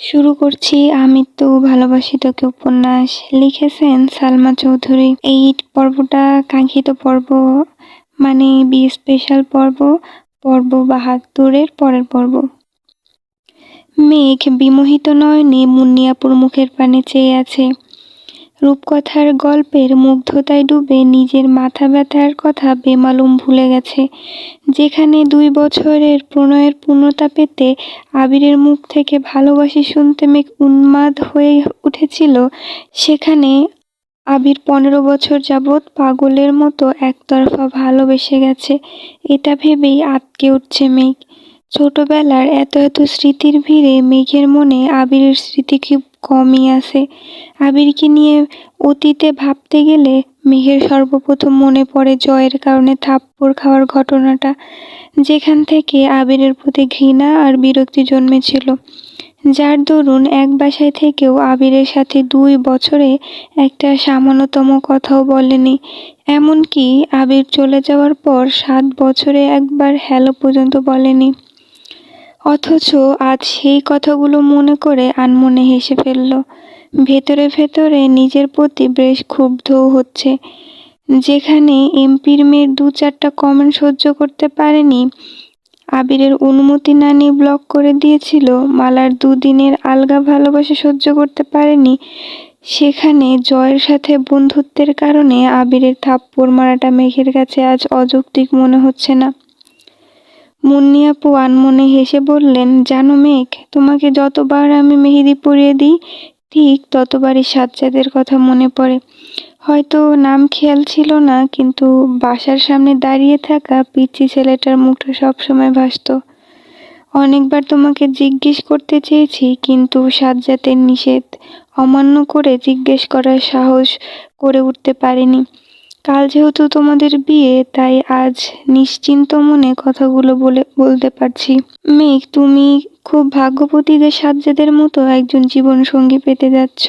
শুরু করছি আমি তো ভালোবাসি তোকে উপন্যাস। লিখেছেন সালমা চৌধুরী। এই পর্বটা কাঙ্ক্ষিত পর্ব, মানে বি স্পেশাল পর্ব, পর্ব ৭২-এর পরের পর্ব। মেঘ বিমোহিত নয়নে মুন্নিয়াপুর মুখের পানে চেয়ে আছে। রূপকথার গল্পের মুগ্ধতায় ডুবে নিজের মাথা ব্যথার কথা বেমালুম ভুলে গেছে। যেখানে ২ বছরের প্রণয়ের পূর্ণতা পেতে আবিরের মুখ থেকে ভালোবাসি শুনতে মেঘ উন্মাদ হয়ে উঠেছিল, সেখানে আবির ১৫ বছর যাবৎ পাগলের মতো একতরফা ভালোবেসে গেছে, এটা ভেবেই আঁতকে উঠছে মেঘ। ছোটবেলার এত এত স্মৃতির ভিড়ে মেঘের মনে আবিরের স্মৃতি খুব কমই আছে। আবিরকে নিয়ে অতীতে ভাবতে গেলে মেঘের সর্বপ্রথম মনে পড়ে জয়ের কারণে থাপ্পড় খাওয়ার ঘটনাটা, যেখান থেকে আবিরের প্রতি ঘৃণা আর বিরক্তি জন্মেছিল। যার দরুন এক বাসায় থেকেও আবিরের সাথে ২ বছরে একটা সামান্যতম কথাও বলেনি। এমনকি আবির চলে যাওয়ার পর ৭ বছরে একবার হ্যালো পর্যন্ত বলেনি। অথচ আজ সেই কথাগুলো মনে করে আনমনে হেসে ফেলল। ভেতরে ভেতরে নিজের প্রতি বেশ ক্ষুব্ধও হচ্ছে। যেখানে এমপির মেয়ের ২-৪টা কমেন্ট সহ্য করতে পারেনি, আবিরের অনুমতি না নিয়ে ব্লক করে দিয়েছিল, মালার ২ দিনের আলগা ভালোবাসা সহ্য করতে পারেনি, সেখানে জয়ের সাথে বন্ধুত্বের কারণে আবিরের থাপ্পড় মারাটা মেঘের কাছে আজ অযৌক্তিক মনে হচ্ছে না। মুন্নি আপু আনমনে হেসে বললেন, জানো মেঘ, তোমাকে যতবার আমি মেহেদি পরিয়ে দিই ঠিক ততবারই সাজ্জাদের কথা মনে পড়ে। হয়তো নাম খেয়াল ছিল না, কিন্তু বাসার সামনে দাঁড়িয়ে থাকা পিচ্চি ছেলেটার মুখটা সবসময় ভাসত। অনেকবার তোমাকে জিজ্ঞেস করতে চেয়েছি, কিন্তু সাজ্জাদের নিষেধ অমান্য করে জিজ্ঞেস করার সাহস করে উঠতে পারিনি। কাল যেহেতু তোমাদের বিয়ে, তাই আজ নিশ্চিন্ত মনে কথাগুলো বলতে পারছি। মেঘ, তুমি খুব ভাগ্যবতী যে সাজ্জাদের মতো একজন জীবনসঙ্গী পেতে যাচ্ছ।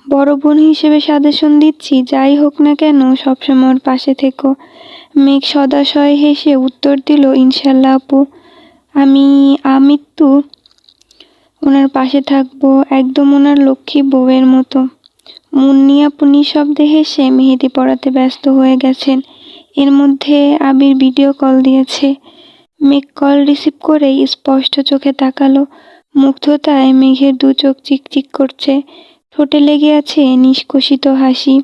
বড় বোন হিসেবে সাজেশন দিচ্ছি, যাই হোক না কেন সবসময় ওর পাশে থেকো। মেঘ সদাশয় হেসে উত্তর দিল, ইনশাল্লাহ আপু, আমি তো ওনার পাশে থাকবো, একদম ওনার লক্ষ্মী বউয়ের মতো। মুন্নি আপু নিঃশব্দে হেসে মেহেদি পড়াতে ব্যস্ত হয়ে গেছেন। এর মধ্যে আবির ভিডিও কল দিয়েছে। মেঘ কল রিসিভ করেই স্পষ্ট চোখে তাকালো। মুগ্ধতায় মেঘের ২ চোখ চিকচিক করছে, ঠোঁটে লেগে আছে নিষ্কষিত হাসি।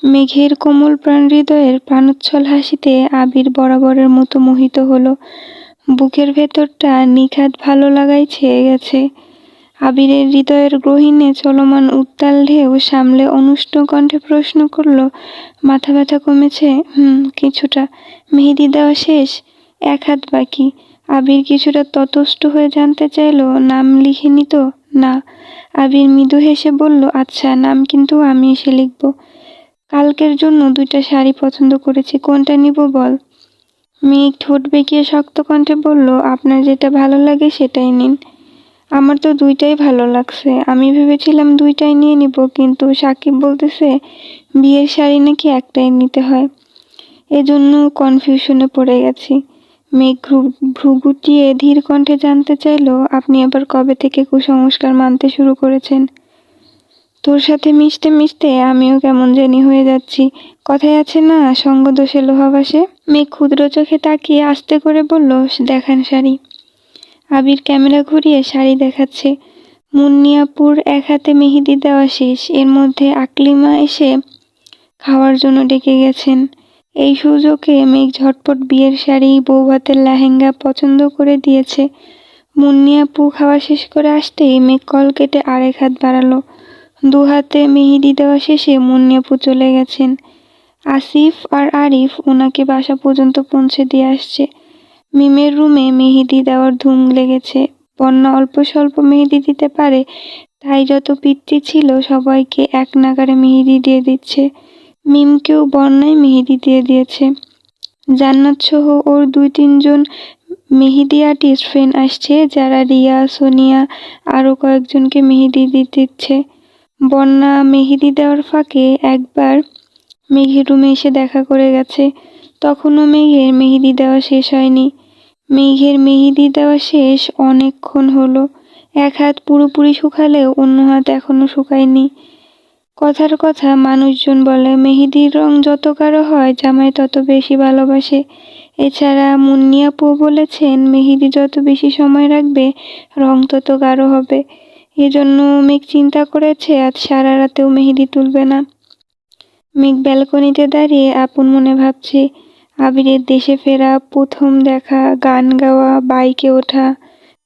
মেঘের কোমল প্রাণ হৃদয়ের প্রাণোচ্ছল হাসিতে আবির বরাবরের মতো মোহিত হলো। বুকের ভেতরটা নিখাদ ভালো লাগায় ছেয়ে গেছে। আবিরের হৃদয়ের গহীনে চলমান উত্তাল ঢেউ সামলে অনুষ্ণ কণ্ঠে প্রশ্ন করল, মাথা ব্যথা কমেছে? কিছুটা। মেহেদি দেওয়া শেষ? ১ হাত বাকি। আবির কিছুটা ততস্থ হয়ে জানতে চাইল, নাম লিখেনি তো? না। আবির মৃদু হেসে বলল, আচ্ছা, নাম কিন্তু আমি এসে লিখব। কালকের জন্য ২টা শাড়ি পছন্দ করেছি, কোনটা নিব বল? মেঘ ঠোঁট বেঁকিয়ে শক্ত কণ্ঠে বলল, আপনার যেটা ভালো লাগে সেটাই নিন। আমার তো ২টাই ভালো লাগছে। আমি ভেবেছিলাম ২টাই নিয়ে নিব, কিন্তু সাকিব বলতেছে বিয়ের শাড়ি নাকি একটাই নিতে হয়। এজন্য কনফিউশনে পড়ে গেছি। মেঘ ভ্রু গুটিয়ে ধীর কণ্ঠে জানতে চাইল, আপনি আবার কবে থেকে কুসংস্কার মানতে শুরু করেছেন? তোর সাথে মিশতে মিশতে আমিও কেমন জানি হয়ে যাচ্ছি। কথায় আছে না, সঙ্গদোষে লোহা ভাসে। মেঘ ক্ষুদ্র চোখে তাকিয়ে আস্তে করে বলল, দেখান শাড়ি। আবির ক্যামেরা ঘুরিয়ে শাড়ি দেখাচ্ছে। মুন্নি আপুর ১ হাতে মেহেদি দেওয়া শেষ। এর মধ্যে আকলিমা এসে খাওয়ার জন্য ডেকে গেছেন। এই সুযোগে মেঘ ঝটপট বিয়ের শাড়ি, বউ ভাতের লেহেঙ্গা পছন্দ করে দিয়েছে। মুন্নি আপু খাওয়া শেষ করে আসতেই মেঘ কল কেটে আর ১ হাত বাড়ালো। ২ হাতে মেহেদি দেওয়া শেষে মুন্নি আপু চলে গেছেন। আসিফ আর আরিফ ওনাকে বাসা পর্যন্ত পৌঁছে দিয়ে আসছে। মিমের রুমে মেহেদি দেওয়ার ধুম লেগেছে। বন্যা অল্প স্বল্প মেহেদি দিতে পারে, তাই যত পিচ্চি ছিল সবাইকে এক নাগাড়ে মেহেদি দিয়ে দিচ্ছে। মিমকেও বন্যায় মেহেদি দিয়ে দিয়েছে। জান্নাত সহ ওর ২-৩ জন মেহেদি আর্টিস্ট ফ্রেন্ড আসছে, যারা রিয়া, সোনিয়া আরও কয়েকজনকে মেহেদি দিচ্ছে। বন্যা মেহেদি দেওয়ার ফাঁকে একবার মেঘের রুমে এসে দেখা করে গেছে। তখনও মেঘের মেহেদি দেওয়া শেষ হয়নি। মেঘের মেহেদি দেওয়া শেষ অনেকক্ষণ হলো। এক হাত পুরোপুরি শুকালেও অন্য হাত এখনো শুকায়নি। কথার কথা মানুষজন বলে মেহেদির রং যত গাঢ় হয় জামাই তত বেশি ভালোবাসে। এছাড়া মুন্নি আপু বলেছেন মেহেদি যত বেশি সময় রাখবে রং তত গাঢ় হবে। এজন্য মেঘ চিন্তা করেছে আজ সারা রাতেও মেহেদি তুলবে না। মেঘ ব্যালকনিতে দাঁড়িয়ে আপন মনে ভাবছে, আবিরের দেশে ফেরা, প্রথম দেখা, গান গাওয়া, বাইকে ওঠা,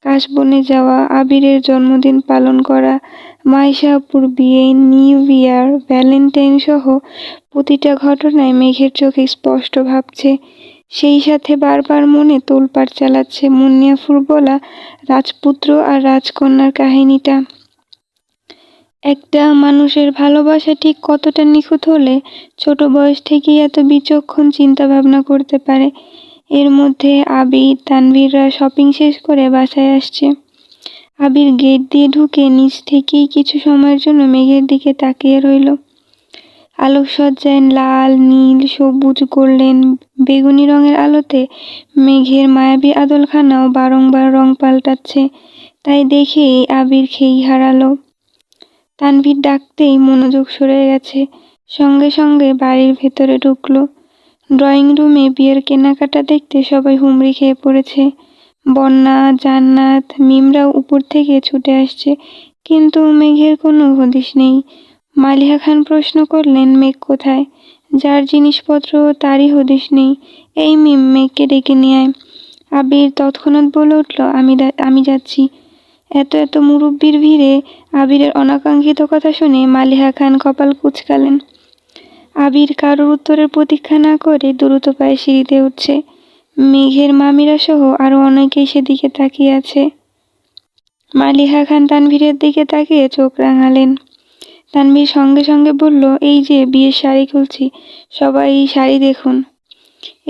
কাশবনে যাওয়া, আবিরের জন্মদিন পালন করা, মাইশা আপুর বিয়ে, নিউ ইয়ার, ভ্যালেন্টাইন সহ প্রতিটা ঘটনায় মেঘের চোখে স্পষ্ট ভাবছে। সেই সাথে বারবার মনে তোলপাড় চালাচ্ছে মুন্নি আপুর বলা রাজপুত্র আর রাজকন্যার কাহিনীটা। একটা মানুষের ভালোবাসা ঠিক কতটা নিখুঁত হলে ছোট বয়স থেকেই এত বিচক্ষণ চিন্তা ভাবনা করতে পারে। এর মধ্যে আবির তানভীররা শপিং শেষ করে বাসায় আসছে। আবির গেট দিয়ে ঢুকে নিচ থেকেই কিছু সময়ের জন্য মেঘের দিকে তাকিয়ে রইল। আলোকসজ্জায় লাল, নীল, সবুজ, গোল্ডেন, বেগুনি রঙের আলোতে মেঘের মায়াবী আদলখানাও বারংবার রং পাল্টাচ্ছে। তাই দেখেই আবির খেই হারালো। তানভীর ডাকতেই মনোযোগ সরে গেছে, সঙ্গে সঙ্গে বাড়ির ভেতরে ঢুকলো। ড্রয়িং রুমে বিয়ের কেনাকাটা দেখতে সবাই হুমড়ি খেয়ে পড়েছে। বন্যা, জান্নাত, মিমরাও উপর থেকে ছুটে আসছে, কিন্তু মেঘের কোনো হদিশ নেই। মালিহা খান প্রশ্ন করলেন, মেঘ কোথায়? যার জিনিসপত্র তারই হদিশ নেই। এই মিম, মেঘকে ডেকে নিয়ে আয়। আবির তৎক্ষণাৎ বলে উঠল, আমি যাচ্ছি। এত এত মুরব্বির ভিড়ে আবিরের অনাকাঙ্ক্ষিত কথা শুনে মালিহা খান কপাল কুঁচকালেন। আবির কারোর উত্তরের প্রতীক্ষা না করে দ্রুত পায়ে সিঁড়িতে উঠছে। মেঘের মামিরা সহ আরো অনেকেই সেদিকে তাকিয়ে আছে। মালিহা খান তানভীরের দিকে তাকিয়ে চোখ রাঙালেন। তানভীর সঙ্গে সঙ্গে বলল, এই যে বিয়ের শাড়ি খুলছি, সবাই শাড়ি দেখুন।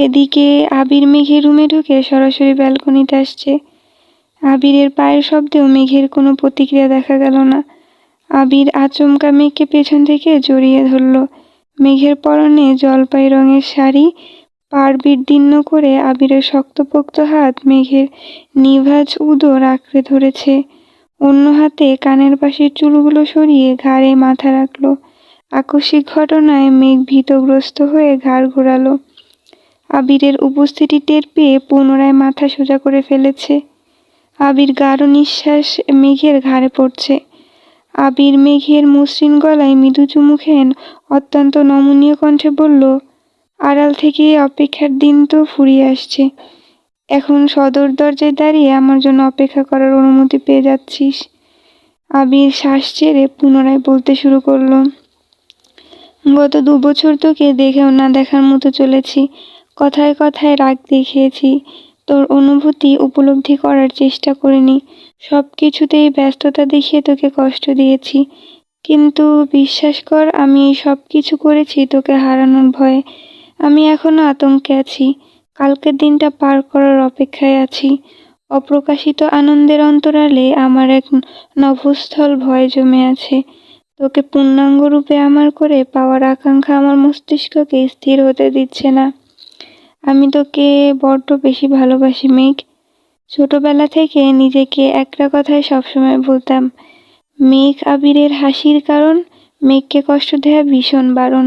এদিকে আবির মেঘের রুমে ঢুকে সরাসরি ব্যালকনিতে আসছে। আবিরের পায়ের শব্দেও মেঘের কোনো প্রতিক্রিয়া দেখা গেল না। আবির আচমকা মেঘকে পেছন থেকে জড়িয়ে ধরল। মেঘের পরনে জলপাই রঙের শাড়ি, পাড় বিদীর্ণ করে আবিরের শক্তপোক্ত হাত মেঘের নিভাজ উদর আঁকড়ে ধরেছে। অন্য হাতে কানের পাশের চুলগুলো সরিয়ে ঘাড়ে মাথা রাখল। আকস্মিক ঘটনায় মেঘ ভীতগ্রস্ত হয়ে ঘাড় ঘোরালো। আবিরের উপস্থিতি টের পেয়ে পুনরায় মাথা সোজা করে ফেলেছে। আবির গাঢ় নিঃশ্বাস মেঘের ঘাড়ে পড়ছে। আবির মেঘের মসৃণ গলায় মৃদু চুমু খেয়ে অত্যন্ত নমনীয় কণ্ঠে বলল, আড়াল থেকে অপেক্ষার দিন তো ফুরিয়ে আসছে। এখন সদর দরজায় দাঁড়িয়ে আমার জন্য অপেক্ষা করার অনুমতি পেয়ে যাচ্ছিস। আবির শ্বাস ছেড়ে পুনরায় বলতে শুরু করলো, গত 2 বছর তোকে দেখেও না দেখার মতো চলেছি, কথায় কথায় রাগ দেখিয়েছি, তোর অনুভূতি উপলব্ধি করার চেষ্টা করিনি, সব কিছুতেই ব্যস্ততা দেখিয়ে তোকে কষ্ট দিয়েছি। কিন্তু বিশ্বাস কর, আমি এই সব কিছু করেছি তোকে হারানোর ভয়ে। আমি এখনো আতঙ্কে আছি, কালকের দিনটা পার করার অপেক্ষায় আছি। অপ্রকাশিত আনন্দের অন্তরালে আমার এক নভোস্থল ভয় জমে আছে। তোকে পূর্ণাঙ্গ রূপে আমার করে পাওয়ার আকাঙ্ক্ষা আমার মস্তিষ্ককে স্থির হতে দিচ্ছে না। আমি তোকে বড্ড বেশি ভালোবাসি মেঘ। ছোটবেলা থেকে নিজেকে একটা কথাই সবসময় বলতাম, মেঘ আবিরের হাসির কারণ, মেঘকে কষ্ট দেয়া ভীষণ বারণ।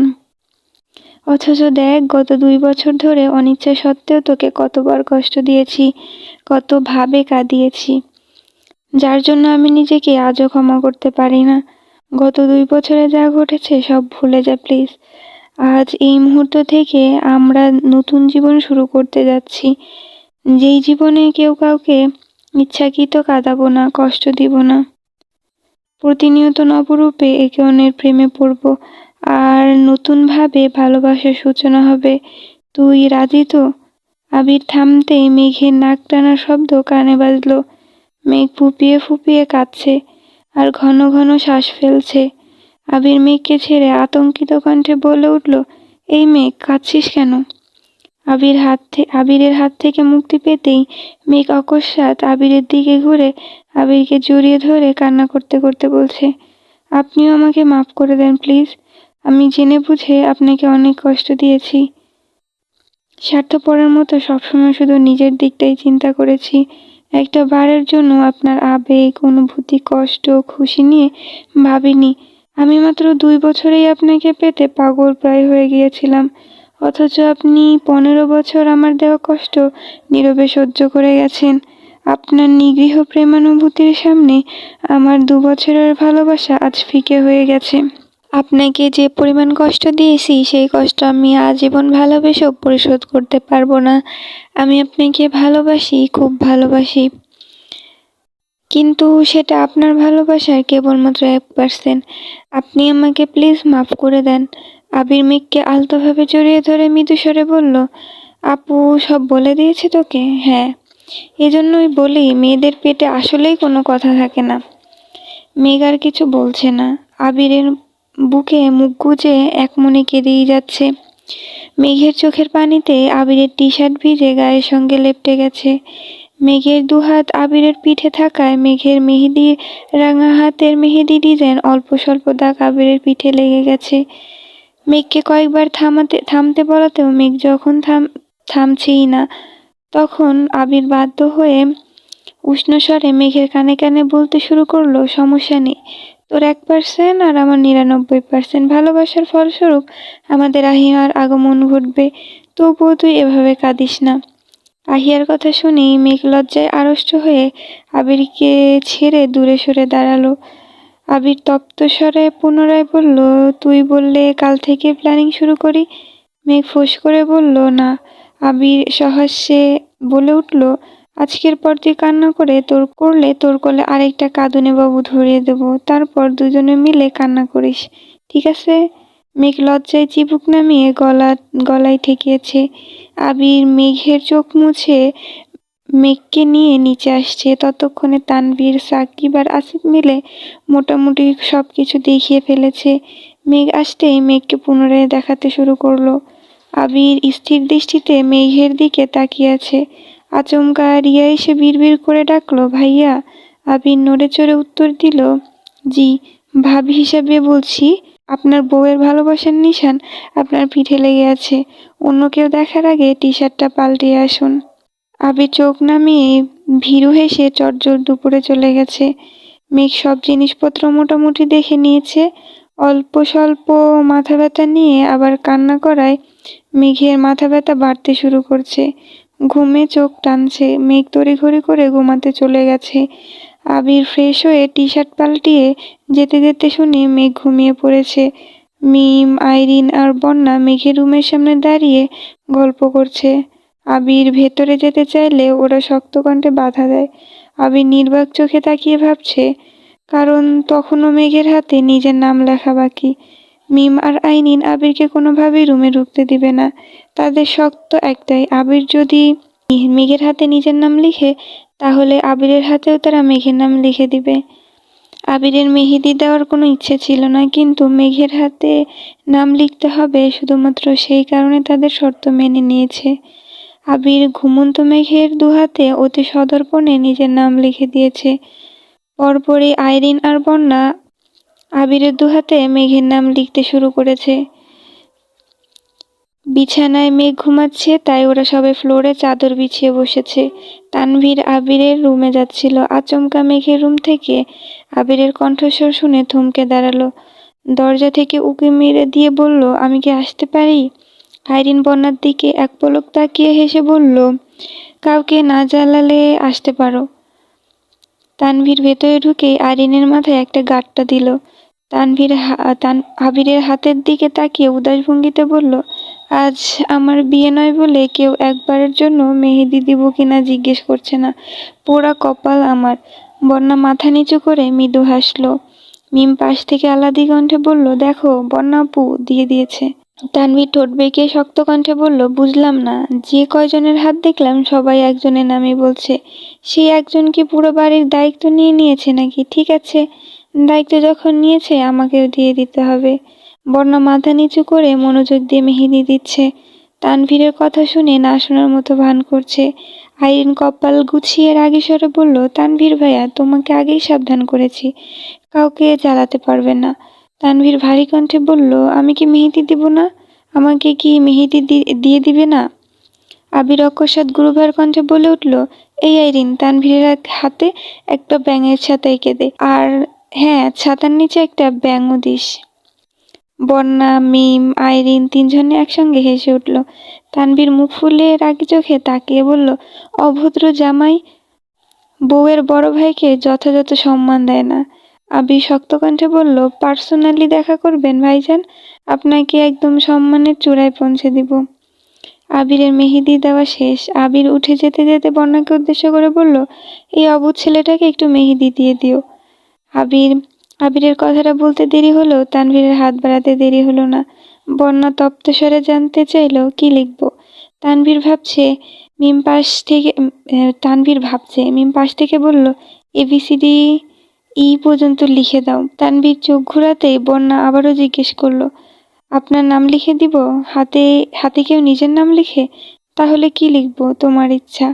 অথচ দেখ, গত 2 বছর ধরে অনিচ্ছা সত্ত্বেও তোকে কতবার কষ্ট দিয়েছি, কতভাবে কাঁদিয়েছি, যার জন্য আমি নিজেকে আজও ক্ষমা করতে পারি না। গত 2 বছরে যা ঘটেছে সব ভুলে যা প্লিজ। আজ এই মুহূর্ত থেকে আমরা নতুন জীবন শুরু করতে যাচ্ছি, যেই জীবনে কেউ কাউকে ইচ্ছাকৃত কাঁদাবো না, কষ্ট দিব না। প্রতিনিয়ত নবরূপে একে অন্যের প্রেমে পড়ব, আর নতুনভাবে ভালোবাসার সূচনা হবে। তুই রাজি তো? আবির থামতেই মেঘের নাক টানার শব্দ কানে বাজল। মেঘ ফুপিয়ে ফুপিয়ে কাঁদছে আর ঘন ঘন শ্বাস ফেলছে। আবির মেঘকে ছেড়ে আতঙ্কিত কণ্ঠে বলে উঠল, এই মেঘ, কাঁদছিস কেন? আবিরের হাত থেকে মুক্তি পেতেই মেঘ অকস্মাৎ আবিরের দিকে ঘুরে আবিরকে জড়িয়ে ধরে কান্না করতে করতে বলছে, আপনিও আমাকে মাফ করে দেন প্লিজ। আমি জেনে বুঝে আপনাকে অনেক কষ্ট দিয়েছি। স্বার্থপরের মতো সবসময় শুধু নিজের দিকটাই চিন্তা করেছি। একটা বারের জন্য আপনার আবেগ, অনুভূতি, কষ্ট, খুশি নিয়ে ভাবিনি। আমি মাত্র 2 বছরেই আপনাকে পেতে পাগল প্রায় হয়ে গিয়েছিলাম, অথচ আপনি 15 বছর আমার দেওয়া কষ্ট নীরবে সহ্য করে গেছেন। আপনার নিগৃহ প্রেমানুভূতির সামনে আমার 2 বছরের ভালোবাসা আজ ফিকে হয়ে গেছে। আপনাকে যে পরিমাণ কষ্ট দিয়েছি সেই কষ্ট আমি আজীবন ভালোবেসেও পরিশোধ করতে পারবো না। আমি আপনাকে ভালোবাসি, খুব ভালোবাসি, কিন্তু সেটা আপনার ভালোবাসার কেবলমাত্র 1%। আপনি আমাকে প্লিজ মাফ করে দেন। আবির মেঘকে আলতোভাবে জড়িয়ে ধরে মৃদুস্বরে বলল, আপু সব বলে দিয়েছে তোকে? হ্যাঁ, এজন্যই বলি মেয়েদের পেটে আসলেই কোনো কথা থাকে না। মেঘ আর কিছু বলছে না। আবিরের বুকে মুখ গুজে একমনে কেঁদেই যাচ্ছে। মেঘের চোখের পানিতে আবিরের টি-শার্ট ভিজে গায়ের সঙ্গে লেপ্টে গেছে। মেঘের দুহাত আবিরের পিঠে থাকায় মেঘের মেহেদি রাঙা হাতের মেহেদি ডিজাইন অল্প স্বল্প দাগ আবিরের পিঠে লেগে গেছে। মেঘকে কয়েকবার থামতে বলাতেও মেঘ যখন থামছেই না, তখন আবির বাধ্য হয়ে উষ্ণ স্বরে মেঘের কানে কানে বলতে শুরু করলো, সমস্যা নেই, তোর 1% আর আমার 99% ভালোবাসার ফলস্বরূপ আমাদের আহিয়ার আগমন ঘটবে। তবুও তুই এভাবে কাঁদিস না। আহিয়ার কথা শুনেই মেঘ লজ্জায় আড়ষ্ট হয়ে আবিরকে ছেড়ে দূরে সরে দাঁড়ালো। আবির তপ্ত স্বরে পুনরায় বলল, তুই বললে কাল থেকে প্ল্যানিং শুরু করি। মেঘ ফোঁস করে বলল, না। আবির সহাস্যে বলে উঠল, আজকের পর তুই কান্না করলে তোর কোলে আরেকটা কাঁদুনে বাবু ধরিয়ে দেব, তারপর দুজনে মিলে কান্না করিস, ঠিক আছে? মেঘ লজ্জায় চিবুক নামিয়ে গলায় ঠেকিয়েছে। আবির মেঘের চোখ মুছে মেঘকে নিয়ে নিচে আসছে। ততক্ষণে তানভীর, সাকিব আর আসিফ মিলে মোটামুটি সবকিছু দেখিয়ে ফেলেছে। মেঘ আসতেই মেঘকে পুনরায় দেখাতে শুরু করলো। আবির স্থির দৃষ্টিতে মেঘের দিকে তাকিয়ে আছে। আচমকা রিয়া এসে বিড়বিড় করে ডাকলো, ভাইয়া। আবির নড়ে চড়ে উত্তর দিল, জি। ভাবি হিসাবে বলছি, আপনার বউয়ের ভালোবাসার নিশান আপনার পিঠে লেগে আছে। অন্য কেউ দেখার আগে টি-শার্টটা পাল্টিয়ে আসুন। আবির চোখ নামিয়ে ভীরু হেসে চটজলদি দুপুরে চলে গেছে। মেঘ সব জিনিসপত্র মোটামুটি দেখে নিয়েছে। অল্প স্বল্প মাথা ব্যথা নিয়ে আবার কান্না করায় মেঘের মাথা ব্যথা বাড়তে শুরু করছে। ঘুমে চোখ টানছে। মেঘ তড়িঘড়ি করে ঘুমাতে চলে গেছে। আবির ফ্রেশ হয়ে টি-শার্ট পাল্টিয়ে যেতে যেতে শুনে মেঘ ঘুমিয়ে পড়েছে। মিম, আইরিন আর বন্যা মেঘের রুমের সামনে দাঁড়িয়ে গল্প করছে। আবির ভেতরে যেতে চাইলে ওরা শক্ত কণ্ঠে বাধা দেয়। আবির নির্বাক চোখে তাকিয়ে ভাবছে, কারণ তখনও মেঘের হাতে নিজের নাম লেখা বাকি। মিম আর আইরিন আবিরকে কোনোভাবেই রুমে ঢুকতে দিবে না। তাদের শর্ত একটাই, আবির যদি মেঘের হাতে নিজের নাম লিখে, তাহলে আবিরের হাতেও তারা মেঘের নাম লিখে দিবে। আবিরের মেহেদি দেওয়ার কোনো ইচ্ছে ছিল না, কিন্তু মেঘের হাতে নাম লিখতে হবে শুধুমাত্র সেই কারণে তাদের শর্ত মেনে নিয়েছে। আবির ঘুমন্ত মেঘের দুহাতে অতি সদর্পণে নিজের নাম লিখে দিয়েছে। পরপরই আইরিন আর বন্যা আবিরের দুহাতে মেঘের নাম লিখতে শুরু করেছে। বিছানায় মেঘ ঘুমাচ্ছে, তাই ওরা সবাই ফ্লোরে চাদর বিছিয়ে বসেছে। তানভীর আবিরের রুমে যাচ্ছিল। আচমকা মেঘের রুম থেকে আবিরের কণ্ঠস্বর শুনে থমকে দাঁড়ালো। দরজা থেকে উঁকি মেরে দিয়ে বলল, আমি কি আসতে পারি? আইরিন বন্যার দিকে এক পলক তাকিয়ে হেসে বলল, কাউকে না জ্বালালে আসতে পারো। তানভীর ভেতরে ঢুকেই আইরিনের মাথায় একটা গাঁটটা দিল। আবিরের হাতের দিকে তাকিয়ে উদাস ভঙ্গিতে বলল, আজ আমার বিয়ে নয় বলে কেউ একবারের জন্য মেহেদি দিব কিনা জিজ্ঞেস করছে না। পোড়া কপাল আমার। বন্যা মাথা নিচু করে মৃদু হাসল। মিম পাশ থেকে আহ্লাদি কণ্ঠে বলল, দেখো বন্যা আপু দিয়ে দিয়েছে। তানভীর ঠোঁট বেঁকিয়ে শক্ত কণ্ঠে বলল, বুঝলাম না, যে কয়জনের হাত দেখলাম সবাই একজনের নামই বলছে। সেই একজন কি পুরো বাড়ির দায়িত্ব নিয়ে নিয়েছে নাকি? ঠিক আছে, দায়িত্ব যখন নিয়েছে আমাকেও দিয়ে দিতে হবে। বন্যা মাথা নিচু করে মনোযোগ দিয়ে মেহেদি দিচ্ছে। তানভীরের কথা শুনে না শোনার মতো ভান করছে। আইরিন কপাল গুছিয়ে রাগী স্বরে বলল, তানভীর ভাইয়া, তোমাকে আগেই সাবধান করেছি, কাউকে জ্বালাতে পারবে না। তানভীর ভারী কণ্ঠে বলল, আমি কি মেহেদি দিব না? আমাকে কি মেহেদি দিয়ে দিবে না? আবির অকস্মাৎ গুরুভার কণ্ঠে বলে উঠল, এই আইরিন, তানভীরের হাতে একটা ব্যাঙের ছাতা এঁকে দে, আর হ্যাঁ, ছাতার নিচে একটা ব্যাঙও দিস। বন্যা, মিম, আইরিন তিনজনে একসঙ্গে হেসে উঠল। তানভীর মুখ ফুলিয়ে রাগি চোখে তাকিয়ে বলল, অভদ্র জামাই, বউয়ের বড় ভাইকে যথাযথ সম্মান দেয় না। আবির শক্ত কণ্ঠে বলল, পার্সোনালি দেখা করবেন ভাইজান? আপনাকে একদম সম্মানের চূড়ায় পৌঁছে দিব। আবিরের মেহেদি দেওয়া শেষ। আবির উঠে যেতে যেতে বন্যাকে উদ্দেশ্য করে বলল, এই অবুঝ ছেলেটাকে একটু মেহেদি দিয়ে দিও। আবিরের কথাটা বলতে দেরি হলেও তানভীরের হাত বাড়াতে দেরি হলো না। বন্যা তপ্ত স্বরে জানতে চাইল, কি লিখব? তানভীর ভাবছে, মিম পাশ থেকে বলল, ABCD ই পর্যন্ত লিখে দাও। তানভীর চোখ ঘুরাতেই বন্যা আবারও জিজ্ঞেস করলো, আপনার নাম লিখে দিব? হাতে হাতে কেউ নিজের নাম লিখে? তাহলে কি লিখব? তোমার ইচ্ছা।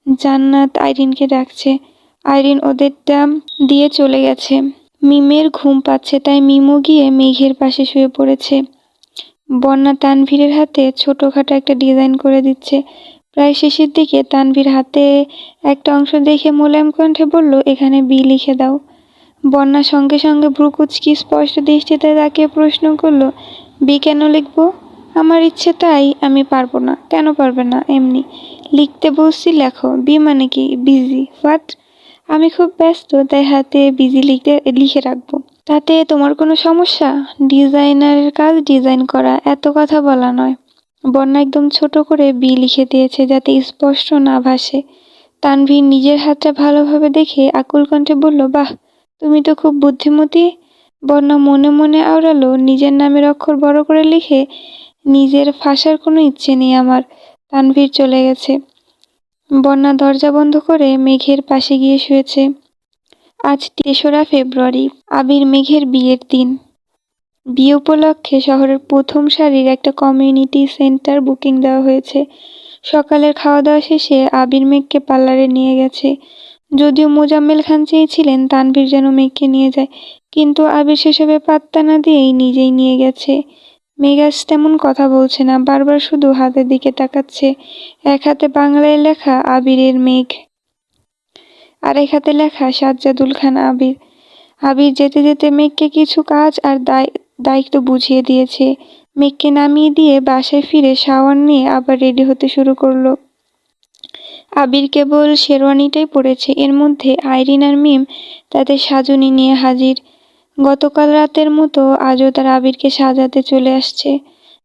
জান্নাত আইরিনকে ডাকছে। আইরিন ওদেরটা দিয়ে চলে গেছে। মিমের ঘুম পাচ্ছে, তাই মিমও গিয়ে মেঘের পাশে শুয়ে পড়েছে। বন্যা তানভীরের হাতে ছোটখাটো একটা ডিজাইন করে দিচ্ছে। প্রায় শেষের দিকে তানভীর হাতে একটা অংশ দেখে মোলায়েম কণ্ঠে বলল, এখানে বি লিখে দাও। বন্যা সঙ্গে সঙ্গে ভ্রুকুচকি স্পষ্ট দৃষ্টিতে তাকিয়ে প্রশ্ন করল, বি কেন লিখব? আমার ইচ্ছে তাই। আমি পারবো না। কেন পারবে না? এমনি লিখতে বসছি, লেখো। বি মানে কি? বিজি। হোয়াট? আমি খুব ব্যস্ত, তাই হাতে বিজি লিখে রাখবো। তাতে তোমার কোনো সমস্যা? ডিজাইনারের কাজ ডিজাইন করা, এত কথা বলা নয়। বন্যা একদম ছোট করে বি লিখে দিয়েছে, যাতে স্পষ্ট না ভাসে। তানভীর নিজের হাতটা ভালোভাবে দেখে আকুল কণ্ঠে বলল, বাহ, তুমি তো খুব বুদ্ধিমতী। বন্যা মনে মনে আওড়ালো, নিজের নামের অক্ষর বড় করে লিখে নিজের ফাঁসার কোনো ইচ্ছে নেই আমার। তানভীর চলে গেছে। বন্যা দরজা বন্ধ করে মেঘের পাশে গিয়ে শুয়েছে। আজ ৩রা ফেব্রুয়ারি, আবির মেঘের বিয়ের দিন। বিয়ে উপলক্ষে শহরের প্রথম সারির একটা কমিউনিটি সেন্টার বুকিং দেওয়া হয়েছে। সকালের খাওয়া দাওয়া শেষে আবির মেঘকে পার্লারে নিয়ে গেছে। যদিও মোজাম্মেল খান চেয়েছিলেন তানভীর যেন মেঘকে নিয়ে যায়, কিন্তু আবির সেসবে পাত্তা না দিয়েই নিজেই নিয়ে গেছে। মেঘ আজ তেমন কথা বলছে না, বারবার শুধু হাতের দিকে তাকাচ্ছে। এক হাতে বাংলায় লেখা আবিরের মেঘ, আর এক হাতে লেখা সাজ্জাদুল খান আবির। আবির যেতে যেতে মেঘকে কিছু কাজ আর দায়িত্ব বুঝিয়ে দিয়েছে। মেঘকে নামিয়ে দিয়ে বাসায় ফিরে শাওয়ার নিয়ে আবার রেডি হতে শুরু করলো। আবির কেবল শেরওয়ানিটাই পরেছে। এর মধ্যে আইরিন আর মিম তাদের সাজুনি নিয়ে হাজির। গতকাল রাতের মতো আজও তারা আবিরকে সাজাতে চলে আসছে।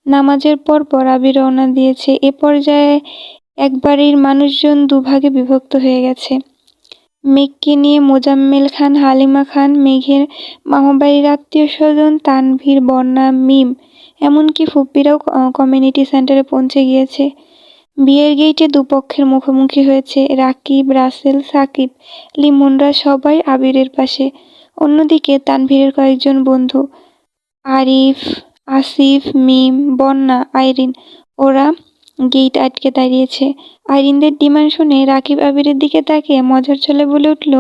নামাজের পর আবির রওনা দিয়েছে। এ পর্যায়ে এক বাড়ির মানুষজন দুভাগে বিভক্ত হয়ে গেছে। মেঘকে নিয়ে মোজাম্মেল খান, হালিমা খান, মেঘের মামাবাড়ির আত্মীয় স্বজন, তানভীর, বন্যা, মিম, এমনকি ফুপ্পিরাও কমিউনিটি সেন্টারে পৌঁছে গিয়েছে। বিয়ের গেইটে দুপক্ষের মুখোমুখি হয়েছে। রাকিব, রাসেল, সাকিব, লিমনরা সবাই আবিরের পাশে। অন্যদিকে তানভীরের কয়েকজন বন্ধু, আরিফ, আসিফ, মিম, বন্যা, আইরিন, ওরা গেইট আটকে দাঁড়িয়েছে। আইরিনদের ডিমান্ড শুনে রাকিব আবিরের দিকে তাকিয়ে মজার ছলে বলে উঠল,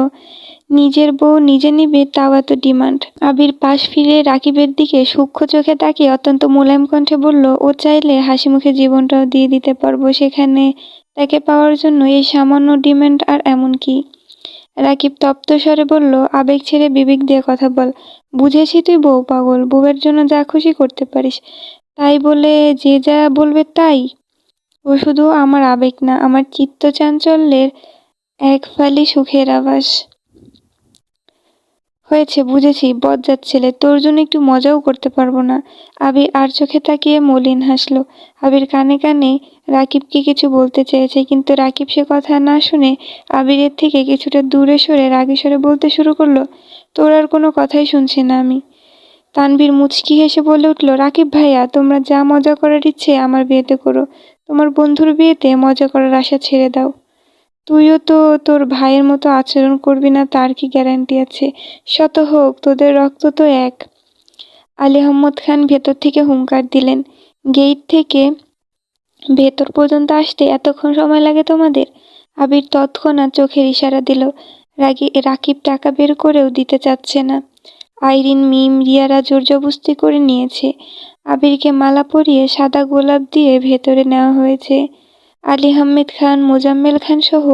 নিজের বউ নিজে নিবে, তাও এত ডিমান্ড? আবির পাশ ফিরে রাকিবের দিকে সূক্ষ্ম চোখে তাকিয়ে অত্যন্ত মোলায়েম কণ্ঠে বলল, ও চাইলে হাসি মুখে জীবনটাও দিয়ে দিতে পারবো, সেখানে তাকে পাওয়ার জন্য এই সামান্য ডিমান্ড আর এমন কি? রাকিব তপ্ত স্বরে বলল, আবেগ ছেড়ে বিবেক দিয়ে কথা বল। বুঝেছি তুই বউ পাগল, বউয়ের জন্য যা খুশি করতে পারিস, তাই বলে যে যা বলবে তাই? ও শুধু আমার আবেগ না, আমার চিত্ত চাঞ্চল্যের এক ফালি সুখের আভাস। হয়েছে, বুঝেছি, বজ্জাত ছেলে, তোর জন্য একটু মজাও করতে পারবো না? আবির আর চোখে তাকিয়ে মলিন হাসলো। আবির কানে কানে রাকিবকে কিছু বলতে চেয়েছে, কিন্তু রাকিব সে কথা না শুনে আবিরের থেকে কিছুটা দূরে সরে রাগী স্বরে বলতে শুরু করলো, তোর আর কোনো কথাই শুনছি না আমি। তানভীর মুচকি হেসে বলে উঠল, রাকিব ভাইয়া, তোমরা যা মজা করার ইচ্ছে আমার বিয়েতে করো, তোমার বন্ধুর বিয়েতে মজা করার আশা ছেড়ে দাও। তুইও তো তোর ভাইয়ের মতো আচরণ করবি না, তার কি গ্যারান্টি আছে? শত হোক, তোদের রক্ত তো এক। আলী আহমদ খান ভেতর থেকে হুঙ্কার দিলেন, গেইট থেকে ভেতর পর্যন্ত আসতে এতক্ষণ সময় লাগে তোমাদের? আবির তৎক্ষণাৎ চোখের ইশারা দিল। রাকিব টাকা বের করেও দিতে চাচ্ছে না। আইরিন, মিম, রিয়ারা জোরজবস্তি করে নিয়েছে। আবিরকে মালা পরিয়ে সাদা গোলাপ দিয়ে ভেতরে নেওয়া হয়েছে। আলী আহমেদ খান, মোজাম্মেল খান সহ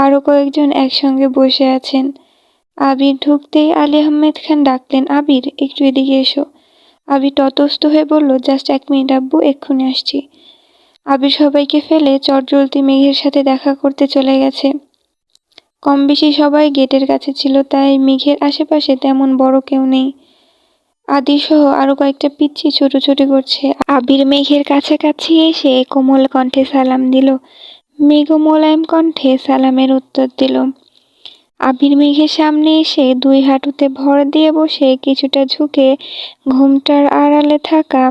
আরো কয়েকজন একসঙ্গে বসে আছেন। আবির ঢুকতেই আলী আহমেদ খান ডাকলেন, আবির, একটু এদিকে এসো। আবির ততস্থ হয়ে বলল, জাস্ট 1 মিনিট আব্বু, এক্ষুনি আসছি। আবির সবাইকে ফেলে চটজলদি মেঘের সাথে দেখা করতে চলে গেছে। কম বেশি সবাই গেটের কাছে ছিল, তাই মেঘের আশেপাশে তেমন বড় কেউ নেই। আদিসহ আরো কয়েকটা পিচ্চি ছুটোছুটি করছে। আবির মেঘের কাছাকাছি এসে কোমল কণ্ঠে সালাম দিল। মেঘও মোলায়েম কণ্ঠে সালামের উত্তর দিল। আবির মেঘের সামনে এসে 2 হাঁটুতে ভর দিয়ে বসে কিছুটা ঝুঁকে ঘোমটার আড়ালে থাকা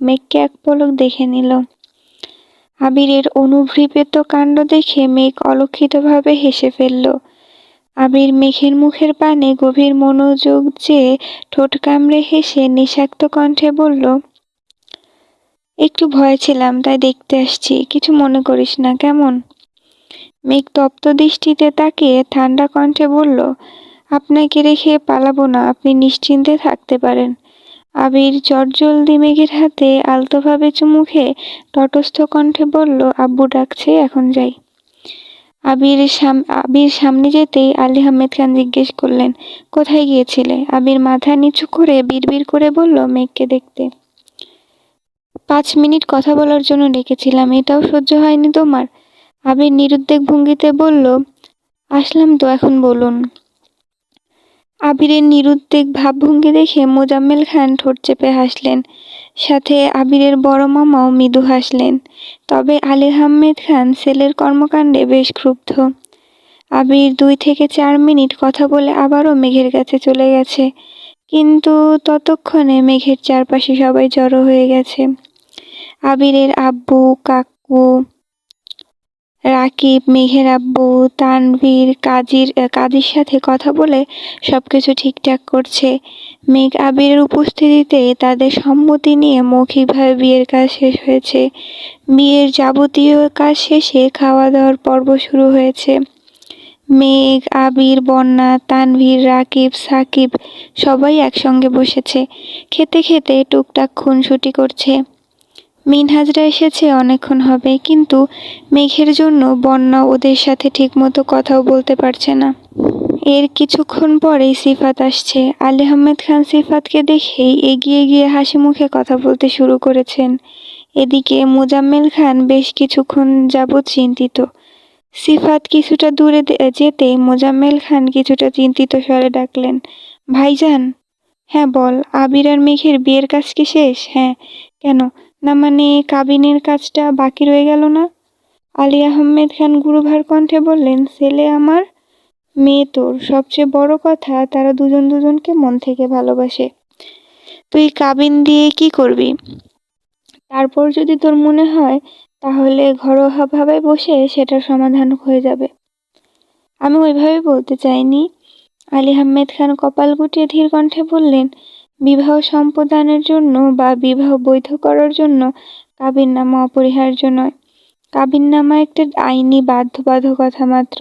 মেঘকে এক পলক দেখে নিল। আবিরের অনুভৃপেত কাণ্ড দেখে মেঘ অলক্ষিতভাবে হেসে ফেলল। আবির মেঘের মুখের পানে গভীর মনোযোগ চেয়ে ঠোঁট কামড়ে হেসে নিষাক্ত কণ্ঠে বলল, একটু ভয়ে ছিলাম, তাই দেখতে আসছি, কিছু মনে করিস না, কেমন? মেঘ তপ্ত দৃষ্টিতে তাকিয়ে ঠান্ডা কণ্ঠে বলল, আপনাকে রেখে পালাবো না, আপনি নিশ্চিন্তে থাকতে পারেন। আবির চটজলদি মেঘের হাতে আলতোভাবে চুমু খেয়ে তটস্থ কণ্ঠে বলল, আব্বু ডাকছে, এখন যাই। আবির সামনে যেতেই আলী আহমেদ খান জিজ্ঞেস করলেন, কোথায় গিয়েছিলে? আবির মাথা নিচু করে বিড়বিড় করে বলল, মেঘকে দেখতে। 5 মিনিট কথা বলার জন্য ডেকেছিলাম, এটাও সহ্য হয়নি তোমার? আবির নিরুদ্বেগ ভঙ্গিতে বলল, আসলাম তো, এখন বলুন। আবিরের নিরুদ্বেগ ভাবভঙ্গি দেখে মোজাম্মেল খান ঠোঁট চেপে হাসলেন, সাথে আবিরের বড় মামাও মৃদু হাসলেন। তবে আলী আহমেদ খান ছেলের কর্মকাণ্ডে বেশ ক্ষুব্ধ। আবির 2 থেকে 4 মিনিট কথা বলে আবারও মেঘের কাছে চলে গেছে, কিন্তু ততক্ষণে মেঘের চারপাশে সবাই জড়ো হয়ে গেছে। আবিরের আব্বু, কাকু, রাকিব, মেঘের আব্বু, তানভীর কাজীর সাথে কথা বলে সবকিছু ঠিকঠাক করছে। মেঘ আবিরের উপস্থিতিতে তাদের সম্মতি নিয়ে মৌখিকভাবে বিয়ের কাজ শেষ হয়েছে। বিয়ের যাবতীয় কাজ শেষে খাওয়া দাওয়ার পর্ব শুরু হয়েছে। মেঘ, আবির, বন্যা, তানভীর, রাকিব, সাকিব সবাই একসঙ্গে বসেছে। খেতে খেতে টুকটাক খুনসুটি করছে। মিনহাজরা এসেছে অনেকক্ষণ হবে, কিন্তু মেঘের জন্য বন্যা ওদের সাথে ঠিকমতো কথাও বলতে পারছে না। এর কিছুক্ষণ পরেই সিফাত আসছে। আলী আহমেদ খান সিফাতকে দেখেই এগিয়ে গিয়ে হাসি মুখে কথা বলতে শুরু করেছেন। এদিকে মোজাম্মেল খান বেশ কিছুক্ষণ যাবৎ চিন্তিত। সিফাত কিছুটা দূরে যেতে মোজাম্মেল খান কিছুটা চিন্তিত স্বরে ডাকলেন, ভাইজান। হ্যাঁ বল, আবির আর মেঘের বিয়ের কাজ কি শেষ? হ্যাঁ। কেন? না মানে কাবিনের কাজটা বাকি রয়ে গেল না? আলী আহমেদ খান গুরুভার কণ্ঠে বললেন, ছেলে আমার, মেয়ে তোর, সবচেয়ে বড় কথা তারা দুজন দুজনকে মন থেকে ভালোবাসে। তুই কাবিন দিয়ে কি করবি? তারপর যদি তোর মনে হয় তাহলে ঘরোয়াভাবে বসে সেটার সমাধান হয়ে যাবে। আমি ওইভাবে বলতে চাইনি। আলী আহমেদ খান কপাল গুটিয়ে ধীর কণ্ঠে বললেন, বিবাহ সম্পাদনের জন্য বা বিবাহ বৈধ করার জন্য কাবিননামা অপরিহার্য নয়। কাবিননামা একটা আইনি বাধ্যবাধকতা মাত্র।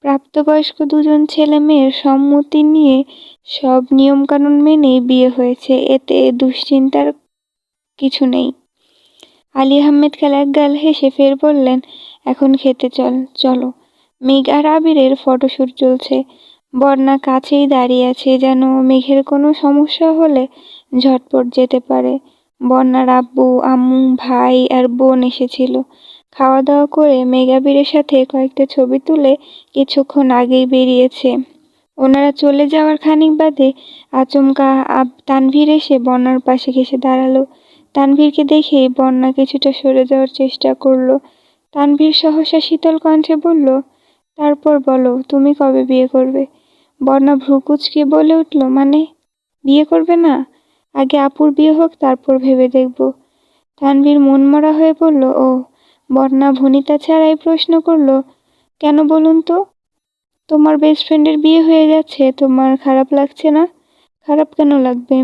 প্রাপ্তবয়স্ক দুজন ছেলে মেয়ের সম্মতি নিয়ে সব নিয়মকানুন মেনেই বিয়ে হয়েছে, এতে দুশ্চিন্তার কিছু নেই। আলী আহমেদ খান একগাল হেসে ফের বললেন, এখন খেতে চলো। মেঘ আর আবিরের ফটোশ্যুট চলছে। বন্যা কাছেই দাঁড়িয়ে আছে, যেন মেঘের কোনো সমস্যা হলে ঝটপট যেতে পারে। বন্যার আব্বু, আম্মু, ভাই আর বোন এসেছিল। খাওয়া দাওয়া করে মেঘ আবিরের সাথে কয়েকটা ছবি তুলে কিছুক্ষণ আগেই বেরিয়েছে। ওনারা চলে যাওয়ার খানিক বাদে আচমকা তানভীর এসে বন্যার পাশে ঘেঁষে দাঁড়ালো। তানভীরকে দেখেই বন্যা কিছুটা সরে যাওয়ার চেষ্টা করলো। তানভীর সহসা শীতল কণ্ঠে বলল, তারপর বলো, তুমি কবে বিয়ে করবে? বন্যা ভ্রু কুঁচকে বলে উঠল, মানে বিয়ে করবে না? আগে আপুর বিয়ে হোক, তারপর ভেবে দেখব। তানভীর মনমরা হয়ে বলল, ও। বন্যা ভনিতা ছাড়াই প্রশ্ন করল, কেন বলুন তো? তোমার বেস্ট ফ্রেন্ডের বিয়ে হয়ে যাচ্ছে, তোমার খারাপ লাগছে না? খারাপ কেন লাগবে?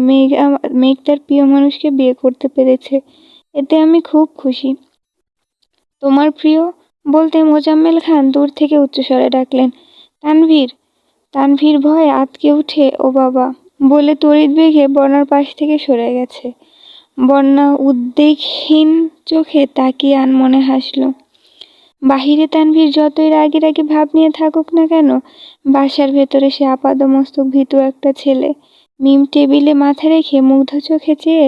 মেঘ তার প্রিয় মানুষকে বিয়ে করতে পেরেছে, এতে আমি খুব খুশি। তোমার প্রিয়? বলতে মোজাম্মেল খান দূর থেকে উচ্চস্বরে ডাকলেন, তানভীর। তানভীর ভয়ে আঁতকে উঠে, ও বাবা বলে তড়িৎ বেগে বন্যার পাশ থেকে সরে গেছে। বন্যা উদ্বেগহীন চোখে তাকিয়ে আনমনে হাসল। বাহিরে তানভীর যতই রাগে রাগে ভাব নিয়ে থাকুক না কেন, বাসার ভেতরে সে আপাদমস্তক ভীতু একটা ছেলে। মিম টেবিলে মাথা রেখে মুগ্ধ চোখে চেয়ে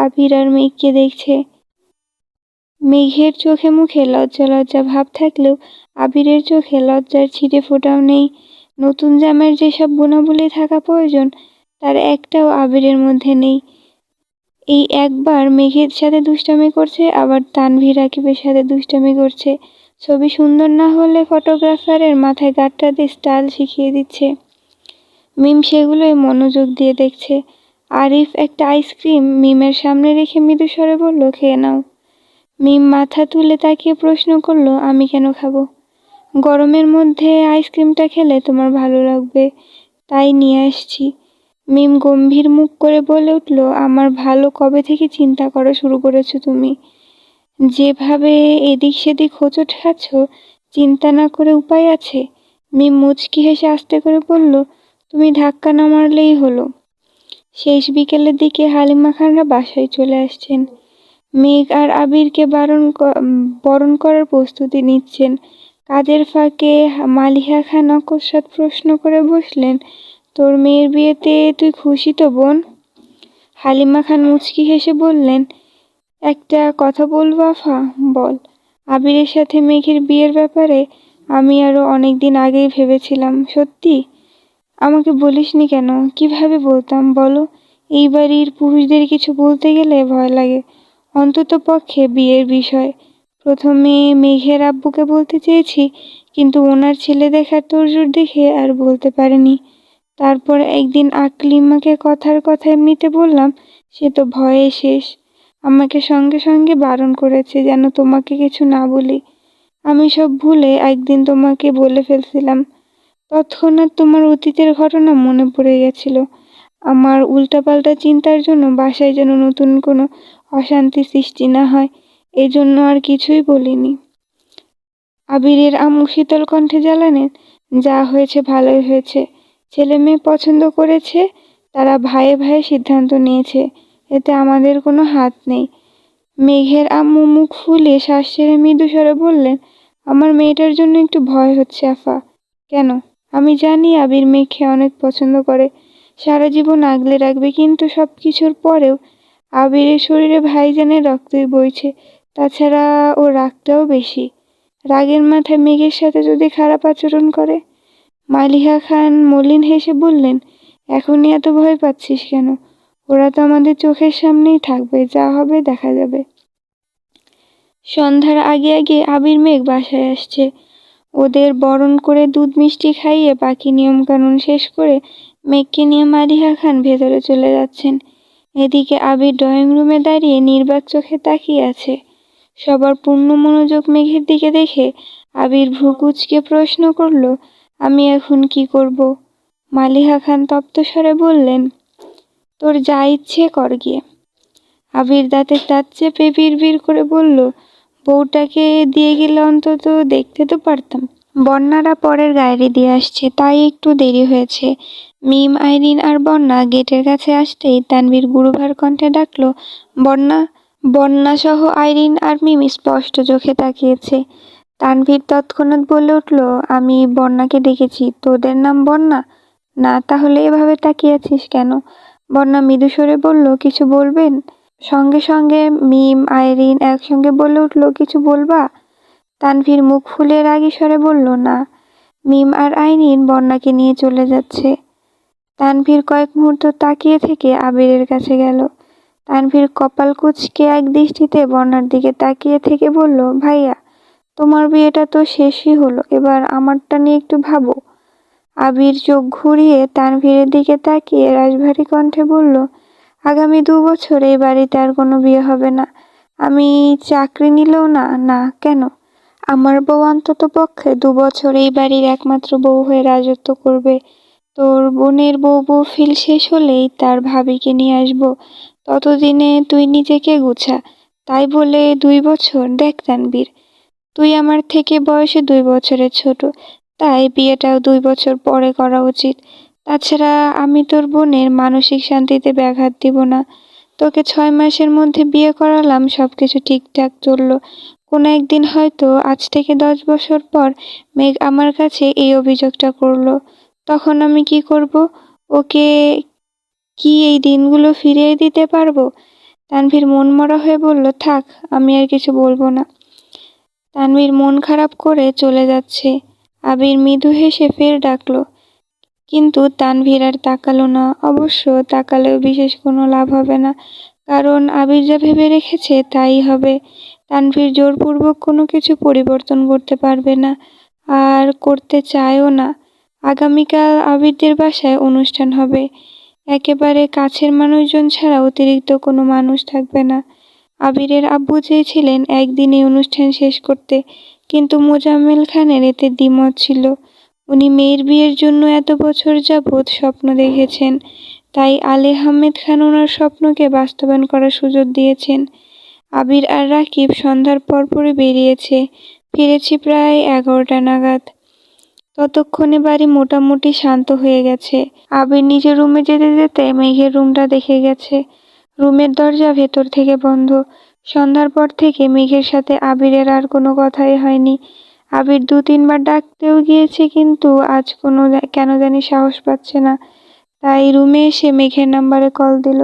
আবির আর মেঘকে দেখছে। মেঘের চোখে মুখে লজ্জা লজ্জা ভাব থাকলেও আবিরের চোখে লজ্জার ছিটে ফোঁটাও নেই। নতুন জামাইয়ের যেসব গুণাবলী থাকা প্রয়োজন তার একটাও আবিরের মধ্যে নেই। এই একবার মেঘের সাথে দুষ্টামি করছে, আবার তানভীর রাকিবের সাথে দুষ্টামি করছে। ছবি সুন্দর না হলে ফটোগ্রাফারের মাথায় গাঁটটা দিয়ে স্টাইল শিখিয়ে দিচ্ছে। মিম সেগুলোই মনোযোগ দিয়ে দেখছে। আরিফ একটা আইসক্রিম মিমের সামনে রেখে মৃদু স্বরে বলল, খেয়ে নাও। মিম মাথা তুলে তাকিয়ে প্রশ্ন করলো, আমি কেন খাবো? গরমের মধ্যে আইসক্রিমটা খেলে তোমার ভালো লাগবে, তাই নিয়ে আসছি। মিম গম্ভীর মুখ করে বলে উঠল, আমার ভালো কবে থেকে চিন্তা করা শুরু করেছো তুমি? যেভাবে এদিক সেদিক হোঁচট খাচ্ছ, চিন্তা না করে উপায় আছে? মিম মুচকি হেসে আস্তে করে বলল, তুমি ধাক্কা না মারলেই হলো। শেষ বিকেলের দিকে হালিমা খানরা বাসায় চলে আসছেন। মেঘ আর আবিরকে বরণ করার প্রস্তুতি নিচ্ছেন। কাজের ফাঁকে মালিহা খান অকস্মাৎ প্রশ্ন করে বসলেন, তোর মেয়ের বিয়েতে তুই খুশি তো বোন? হালিমা খান মুচকি হেসে বললেন, একটা কথা বলবো আফা? বল। আবিরের সাথে মেঘের বিয়ের ব্যাপারে আমি আরো অনেকদিন আগেই ভেবেছিলাম। সত্যি? আমাকে বলিসনি কেন? কিভাবে বলতাম বলো? এই বাড়ির পুরুষদের কিছু বলতে গেলে ভয় লাগে, অন্তত পক্ষে বিয়ের বিষয়। প্রথমে মেঘের আব্বুকে বলতে চেয়েছি, কিন্তু ওনার ছেলে দেখার তোড়জোড় দেখে আর বলতে পারিনি। তারপর একদিন আকলিমাকে কথার কথা এমনিতে বললাম, সে তো ভয়ে শেষ। আমাকে সঙ্গে সঙ্গে বারণ করেছে যেন তোমাকে কিছু না বলি। আমি সব ভুলে একদিন তোমাকে বলে ফেলছিলাম। তৎক্ষণাৎ তোমার অতীতের ঘটনা মনে পড়ে গেছিল। আমার উল্টাপাল্টা চিন্তার জন্য বাসায় যেন নতুন কোনো অশান্তি সৃষ্টি না হয়, এজন্য আর কিছুই বলিনি। আবিরের আম্মু শীতল কণ্ঠে জানালেন, যা হয়েছে ভালোই হয়েছে। ছেলে মেয়ে পছন্দ করেছে, তারা ভাইয়ে ভাইয়ে সিদ্ধান্ত নিয়েছে, এতে আমাদের কোনো হাত নেই। মেঘের আম্মু মুখ ফুলিয়ে শ্বাস ছেড়ে মৃদু স্বরে বললেন, আমার মেয়েটার জন্য একটু ভয় হচ্ছে আফা। কেন? আমি জানি আবির মেঘকে অনেক পছন্দ করে, সারা জীবন আগলে রাখবে, কিন্তু সব কিছুর পরেও আবিরের শরীরে ভাইজানের রক্তই বইছে। তাছাড়া ও রাগটাও বেশি। রাগের মাথায় মেঘের সাথে যদি খারাপ আচরণ করে? মালিহা খান মলিন হেসে বললেন, এখনই এত ভয় পাচ্ছিস কেন? ওরা তো আমাদের চোখের সামনেই থাকবে, যা হবে দেখা যাবে। সন্ধ্যার আগে আগে আবির মেঘ বাসায় আসছে। ওদের বরণ করে দুধ মিষ্টি খাইয়ে বাকি নিয়মকানুন শেষ করে মেঘকে নিয়ে মালিহা খান ভেতরে চলে যাচ্ছেন। এদিকে আবির ড্রয়িং রুমে দাঁড়িয়ে নির্বাক চোখে তাকিয়ে আছে। সবার পূর্ণ মনোযোগ মেঘের দিকে দেখে আবির ভ্রু কুঁচকে প্রশ্ন করল, আমি এখন কি করব? মালিহা খান তপ্ত স্বরে বললেন, তোর যা ইচ্ছে কর গিয়ে। আবির দাঁতের দাঁত চেপে বিড়বিড় করে বলল, বউটাকে দিয়ে গেলে অন্তত দেখতে তো পারতাম। বন্যারা পরের গাড়ি দিয়ে আসছে, তাই একটু দেরি হয়েছে। মিম, আইরিন আর বন্যা গেটের কাছে আসতেই তানভীর গুরুভার কণ্ঠে ডাকলো, বন্যা। বন্যা সহ আইরিন আর মিম স্পষ্ট চোখে তাকিয়েছে। তানভীর তৎক্ষণাৎ বলে উঠল, আমি বন্যাকে ডেকেছি। তোদের নাম বন্যা? না, তাহলে এভাবে তাকিয়ে আছিস কেন? বন্যা মৃদু স্বরে বলল, কিছু বলবেন? সঙ্গে সঙ্গে মিম, আইরিন একসঙ্গে বলে উঠল, কিছু বলবা? তানভীর মুখ ফুলিয়ে রাগী স্বরে বলল, না। মিম আর আইরিন বন্যাকে নিয়ে চলে যাচ্ছে। তানভীর কয়েক মুহূর্ত তাকিয়ে থেকে আবিরের কাছে গেল। তানভীর কপাল কুঁচকে এক দৃষ্টিতে বন্যার দিকে তাকিয়ে থেকে বলল, ভাইয়া, তোমার বিয়েটা তো শেষই হলো, এবার আমারটা নিয়ে একটু ভাবো। আবির চোখ ঘুরিয়ে তানভীরের দিকে তাকিয়ে রাশভারী কণ্ঠে বলল, আগামী 2 বছর এই বাড়িতে আর কোনো বিয়ে হবে না। আমি চাকরি নিলেও না। না কেন? আমার বউ অন্তত পক্ষে 2 বছর এই বাড়ির একমাত্র বউ হয়ে রাজত্ব করবে। তোর বোনের বউ ফিল শেষ হলেই তার ভাবিকে নিয়ে আসবো। ততদিনে তুই নিজেকে গুছা। তাই বলে 2 বছর? দেখ তানভীর, তুই আমার থেকে বয়সে 2 বছরের ছোট, তাই বিয়েটাও 2 বছর পরে করা উচিত। তাছাড়া আমি তোর বোনের মানসিক শান্তিতে ব্যাঘাত দিব না। তোকে 6 মাসের মধ্যে বিয়ে করালাম, সবকিছু ঠিকঠাক চললো। কোনো একদিন হয়তো আজ থেকে 10 বছর পর মেঘ আমার কাছে এই অভিযোগটা করলো, তখন আমি কি করব? ওকে কি এই দিনগুলো ফিরিয়ে দিতে পারবো? তানভীর মনমরা হয়ে বলল, থাক, আমি আর কিছু বলবো না। তানভীর মন খারাপ করে চলে যাচ্ছে। আবির মৃদু হেসে ফের ডাকলো, কিন্তু তানভীর আর তাকালো না। অবশ্য তাকালেও বিশেষ কোনো লাভ হবে না, কারণ আবির যা ভেবে রেখেছে তাই হবে। তানভীর জোরপূর্বক কোনো কিছু পরিবর্তন করতে পারবে না, আর করতে চায়ও না। আগামীকাল আবিরদের বাসায় অনুষ্ঠান হবে। একেবারে কাছের মানুষজন ছাড়া অতিরিক্ত কোনো মানুষ থাকবে না। আবিরের আব্বু চেয়েছিলেন একদিনেই অনুষ্ঠান শেষ করতে, কিন্তু মোজাম্মেল খানের এতে দ্বিমত ছিল। উনি মেয়ের বিয়ের জন্য এত বছর যাবৎ স্বপ্ন দেখেছেন, তাই আলী আহমেদ খান ওনার স্বপ্নকে বাস্তবায়ন করার সুযোগ দিয়েছেন। আবির আর রাকিব সন্ধ্যার পরপরই বেরিয়েছে, ফিরেছি প্রায় 11টা নাগাদ। ততক্ষণে বাড়ি মোটামুটি শান্ত হয়ে গেছে। আবির নিজের রুমে যেতে যেতে মেঘের রুমটা দেখে গেছে। রুমের দরজা ভেতর থেকে বন্ধ। সন্ধ্যার পর থেকে মেঘের সাথে আবিরের আর কোনো কথাই হয়নি। আবির 2-3 বার ডাকতেও গিয়েছে, কিন্তু আজ কেন জানি সাহস পাচ্ছে না। তাই রুমে এসে মেঘের নাম্বারে কল দিল।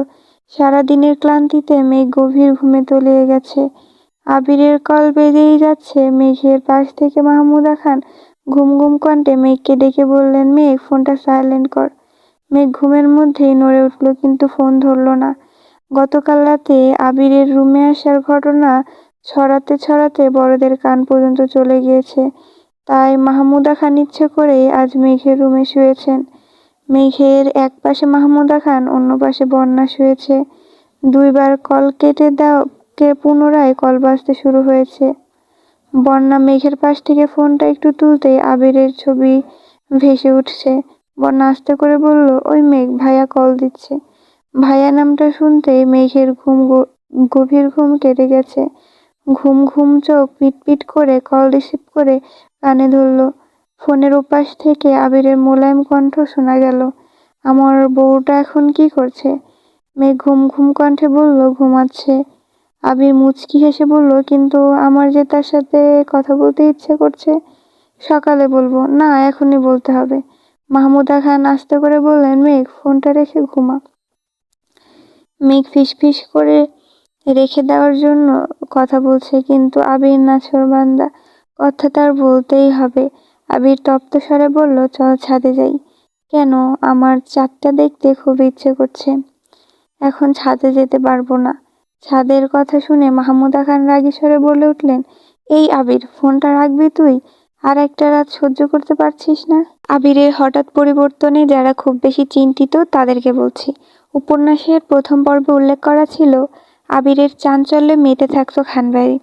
সারাদিনের ক্লান্তিতে মেঘ গভীর ঘুমে তলিয়ে গেছে। আবিরের কল বেজেই যাচ্ছে। মেঘের পাশ থেকে মাহমুদা খান ঘুম ঘুম কণ্ঠে মেঘকে ডেকে বললেন, মেঘ, ফোনটা সাইলেন্ট কর। মেঘ ঘুমের মধ্যেই নড়ে উঠল, কিন্তু ফোন ধরল না। গতকাল রাতে আবিরের রুমে আসার ঘটনা ছড়াতে ছড়াতে বড়দের কান পর্যন্ত চলে গিয়েছে, তাই মাহমুদা খান ইচ্ছে করেই আজ মেঘের রুমে শুয়েছেন। মেঘের এক পাশে মাহমুদা খান, অন্য পাশে বন্যা শুয়েছে। 2বার কল কেটে পুনরায় কল বাজতে শুরু হয়েছে। বন্যা মেঘের পাশ থেকে ফোনটা একটু তুলতেই আবিরের ছবি ভেসে উঠছে। বন্যা আস্তে করে বলল, ওই মেঘ, ভাইয়া কল দিচ্ছে। ভাইয়া নামটা শুনতেই মেঘের গভীর ঘুম কেটে গেছে। ঘুম ঘুম চোখ পিটপিট করে কল রিসিভ করে কানে ধরল। ফোনের ওপাশ থেকে আবিরের মোলায়েম কণ্ঠ শোনা গেল, আমার বউটা এখন কি করছে? মেঘ ঘুম ঘুম কণ্ঠে বলল, ঘুমাচ্ছে। আবির মুচকি হেসে বলল, কিন্তু আমার যে তার সাথে কথা বলতে ইচ্ছে করছে। সকালে বলবো। না, এখনই বলতে হবে। মাহমুদা খান আস্তে করে বললেন, মেঘ, ফোনটা রেখে ঘুমা। মেঘ ফিসফিস করে রেখে দেওয়ার জন্য কথা বলছে, কিন্তু আবির নাছোড়বান্দা, কথা তার বলতেই হবে। আবির তপ্ত স্বরে বলল, চল ছাদে যাই। কেন? আমার চাঁদটা দেখতে খুব ইচ্ছে করছে। এখন ছাদে যেতে পারবো না। ছাদের কথা শুনে মাহমুদা খান রাগী স্বরে বলে উঠলেন, এই আবির, ফোনটা রাখবি তুই? আর একটা রাত সহ্য করতে পারছিস না? আবিরের হঠাৎ পরিবর্তনে যারা খুব বেশি চিন্তিত তাদেরকে বলছি। উপন্যাসের প্রথম পর্বে উল্লেখ করা ছিল, আবিরের চাঞ্চল্যে মেতে থাকতো খানবাড়ি।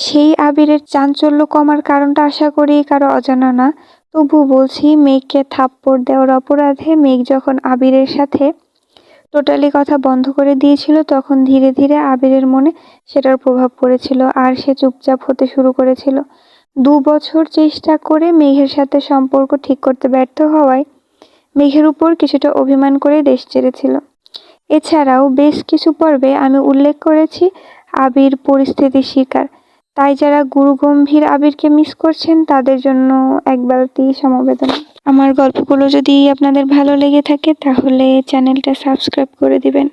সেই আবিরের চাঞ্চল্য কমার কারণটা আশা করি কারো অজানা না। তবু বলছি, মেঘকে থাপ্পড় দেওয়ার অপরাধে মেঘ যখন আবিরের সাথে টোটালি কথা বন্ধ করে দিয়েছিল, তখন ধীরে ধীরে আবিরের মনে সেটার প্রভাব পড়েছিল, আর সে চুপচাপ হতে শুরু করেছিল। 2 বছর চেষ্টা করে মেঘের সাথে সম্পর্ক ঠিক করতে ব্যর্থ হওয়ায় মেঘের উপর কিছুটা অভিমান করে দেশ ছেড়েছিল। এছাড়াও বেশ কিছু পর্বে আমি উল্লেখ করেছি আবির পরিস্থিতির শিকার, তাই যারা গুরুগম্ভীর আবিরকে মিস করছেন তাদের জন্য এক বালতি সমবেদনা। আমার গল্পগুলো যদি আপনাদের ভালো লেগে থাকে তাহলে চ্যানেলটা সাবস্ক্রাইব করে দিবেন।